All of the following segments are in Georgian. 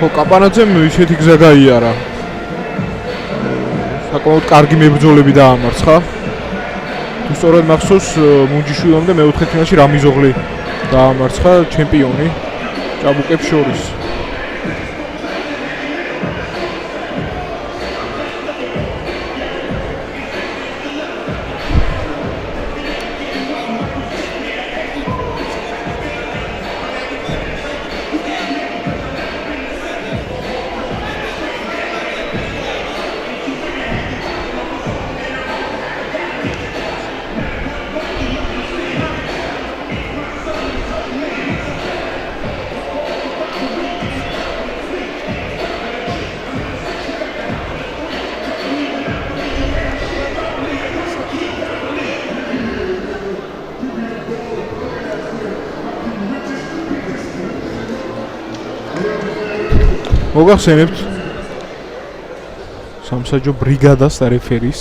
ხო, კაპანაძემ ისეთი გზა გაიარა. საკმაოდ კარგი მებრძოლები დაამარცხა. თუ სწორად მახსოვს, მუნჯიშვილამდე მეოთხე ფინალში რამიზოღლი დაამარცხა ჩემპიონი ჭაბუკებს შორის. მოგახსენებთ სამსაჯო ბრიგადას რეფერის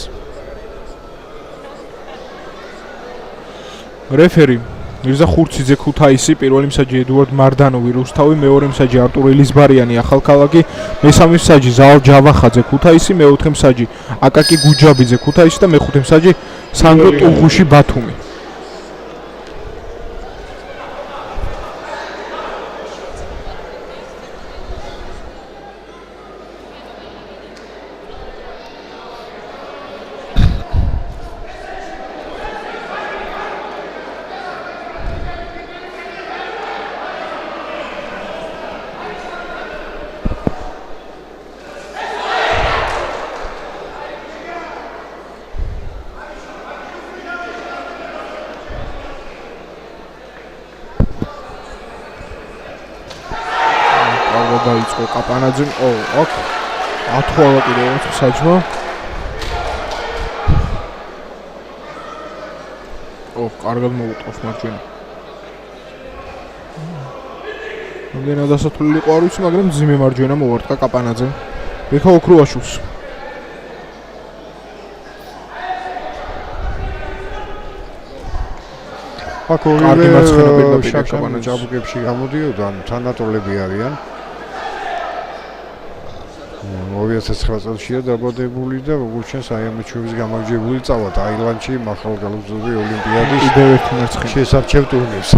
რეფერი მირზა ხურციძე ქუთაისი, პირველი მსაჯი ედუარდ მარდანოვი რუსთავი, მეორე მსაჯი არტურ ელიზბარიანი ახალქალაქი, მესამე მსაჯი ზაალ ჯავახაძე ქუთაისი, მეოთხე მსაჯი აკაკი გუჯაბიძე ქუთაისი და მეხუთე მსაჯი სანდრო ტუღუში ბათუმი. დაიწყო კაპანაძემ, აქ ათხოვა კიდევ საჯმა. კარგად მოუტყავს მარჯვენა. რამდენად დასათვლელი იყო არ ვიცი, მაგრამ ძიმე მარჯვენა მოვარტყა კაპანაძემ. ბექა ოქრუაშვილს. აქ ორივე შაკან ჭაბუკებში გამოდიოდა, თანატოლები არიან. 2009 წელშია დაბადებული და როგორც ჩანს აიამეჩუების გამარჯვებული წავა ტაილანდში მახალგალობზე ოლიმპიადის კიდევ ერთი მარცხენა შესარჩევ ტურნირს.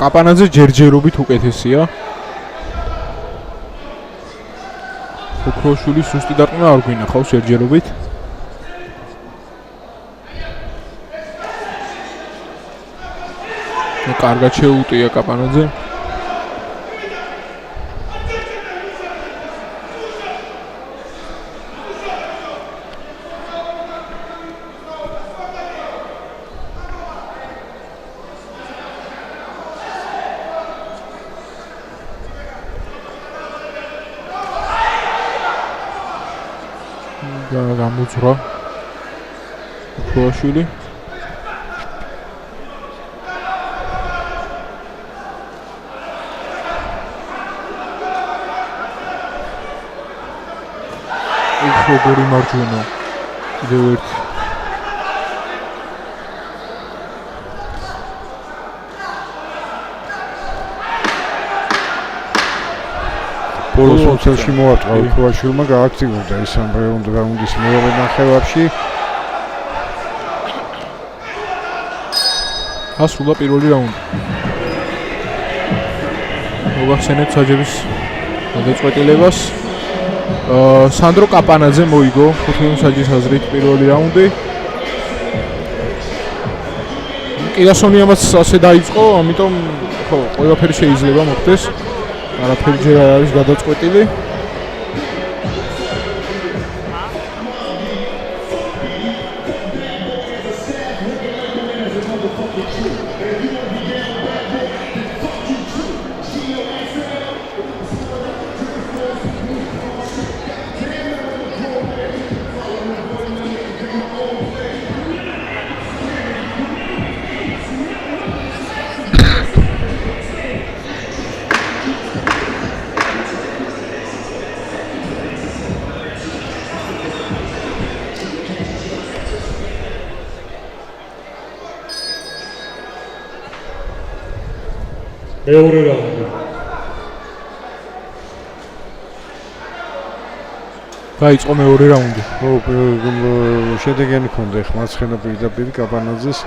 კაპანაძე ჯერჯერობით უკეთესია. ოქროშვილის სუსტი დარტყმა არ გვინახავს ჯერჯერობით. კარგად შეუტია კაპანაძე. გამოძრა ოქროშვილი ოქროგორი მარჯვენა კიდევ ერთი ბოლოს მომცელში მოარტყა ოქროაშვილმა გააქტიურდა ის ამ რაუნდის მეორე ნახევარში. ასრულა პირველი რაუნდი. მოგახსენებთ საჯების გადაწყვეტილებას. სანდრო კაპანაძე მოიგო ხუთი საჯის აზრით პირველი რაუნდი. კირასონიამაც ასე დაიწყო, ამიტომ ხო, ყველაფერი შეიძლება მოხდეს. არაფერი ჯერ არ არის გადაწყვეტილი. მეორე რაუნდი. დაიწყო მეორე რაუნდი. ო შედეგიანი ქონდა ხ მარცხენა პირდაპირ კაპანაძეს.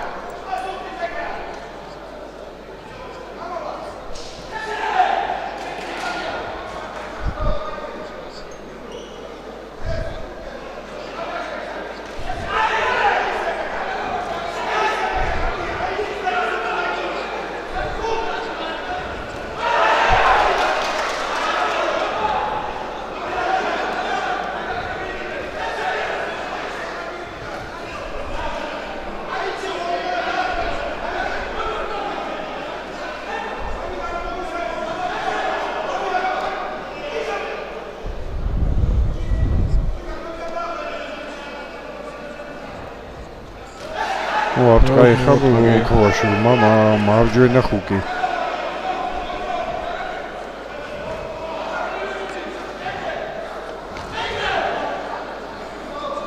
აფრკაი ხაბო ქოაში მამა მარჯვენა ხუკი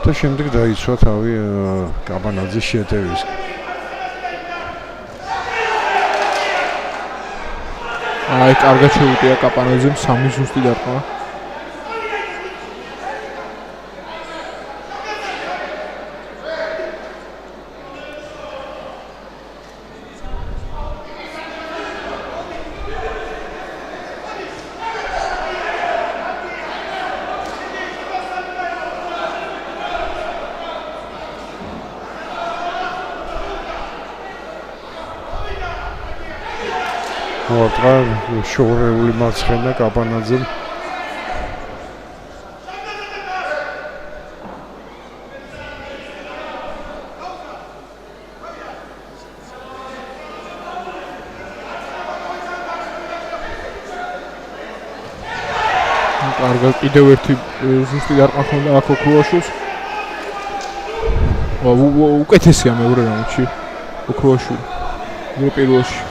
და შემდეგ დაიცვა თავი კაბანაძის შეტევის აი კარგად შეუტია კაპანაძემ 3 ზუსტი დარტყმა. მოატრა შორეული მარცხენა კაპანაძემ კარგად კიდევ ერთი ზუსტი დარტყმა ხონდა აქ ოქროაშვილს. უკეთესია მეორე რაუნდში ოქროაშვილი. მე პირველში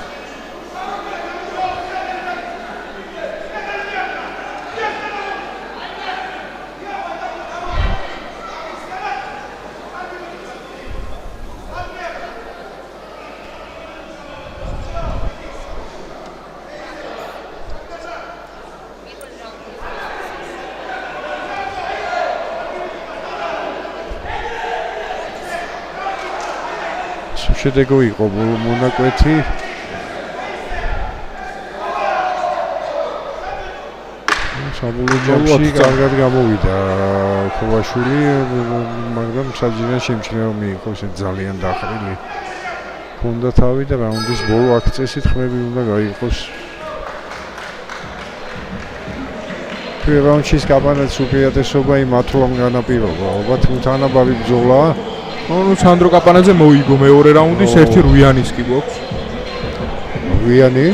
შედეგო იყო მონაკვეთი საბოლოო ჯამში კარგად გამოვიდა ქოვაშვილი მაგრამ საჯინა შემჩნევა მიიღო ძალიან დახრილი ქონდა თავი და რაუნდის ბოლო აქ წესით ხმები უნდა გაიყოს პირველ რაუნდში კაპანაძის უპირატესობა იმ ათლამ განაპირობა ალბათ თანაბარი ბრძოლაა ნუ სანდრო კაპანაძე მოიგო მეორე რაუნდის ერთი რუიანის კი გვაქვს. რუიანი?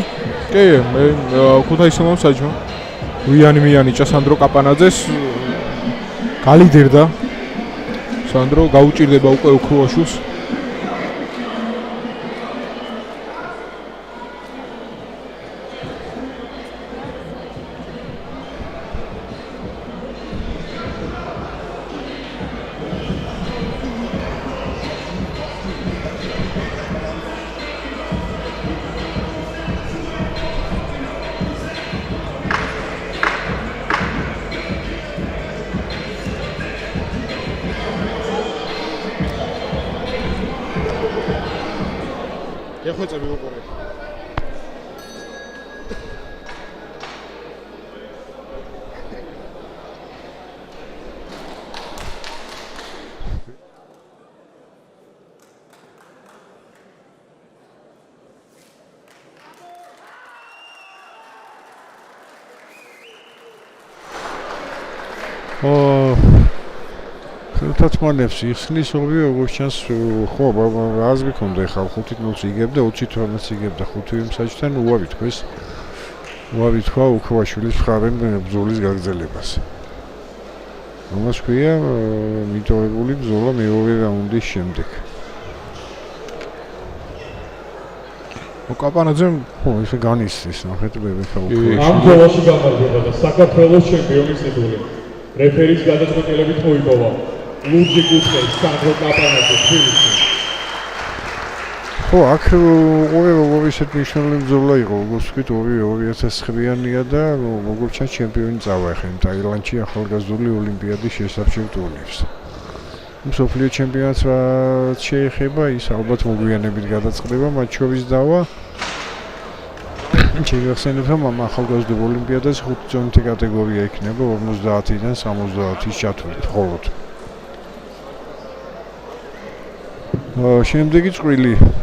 კი, მე ქუთაისელმა საჯმა. რუიანი მიანიჭა სანდრო კაპანაძეს. გალიდერდა. სანდრო გაუჭირდება უკვე ოქროაშვილს. ეხვეწები უყურე. თათმანებს იხსნის ორი როგორც ჩანს ხო რას გქონდა ხალ 5-0-ს იგებდა 20-12-ს იგებდა 5 მსაჯთან უავითქვა უქოვაშვილის მხარემ ბრძოლის გაგრძელებას რომელს ქვია მიტოვებული ბრძოლა მეორე რაუნდის შემდეგ კაპანაძემ ხო ისე განისწრის ნახეთ ბებექა ამ ბრძოლაში გამარჯვება და საქართველოს ჩემპიონის ტიტული რეფერის გადაწყვეტილებით მოიპოვა ლურჯი კუთხე სანდრო კაპანაძე თბილისში. ხო ხო, აქ ყოველ ისეთ მნიშვნელოვანი ბრძოლა იყო, როგორც ვთქვით, 2009-იანია და როგორც ჩანს ჩემპიონი წავა ახლა ტაილანდში ახალგაზრდული ოლიმპიადის შესაბჭელ ტურნირს. მსოფლიო ჩემპიონატს რაც შეეხება, ის ალბათ მოგვიანებით გადაწყდება, მათ შორის დავა. შევახსენებ, რომ ამ ახალგაზრდულ ოლიმპიადაზე 5 წონითი კატეგორია იქნება 50-დან 70-ის ჩათვლით მხოლოდ. შემდეგი წვრილი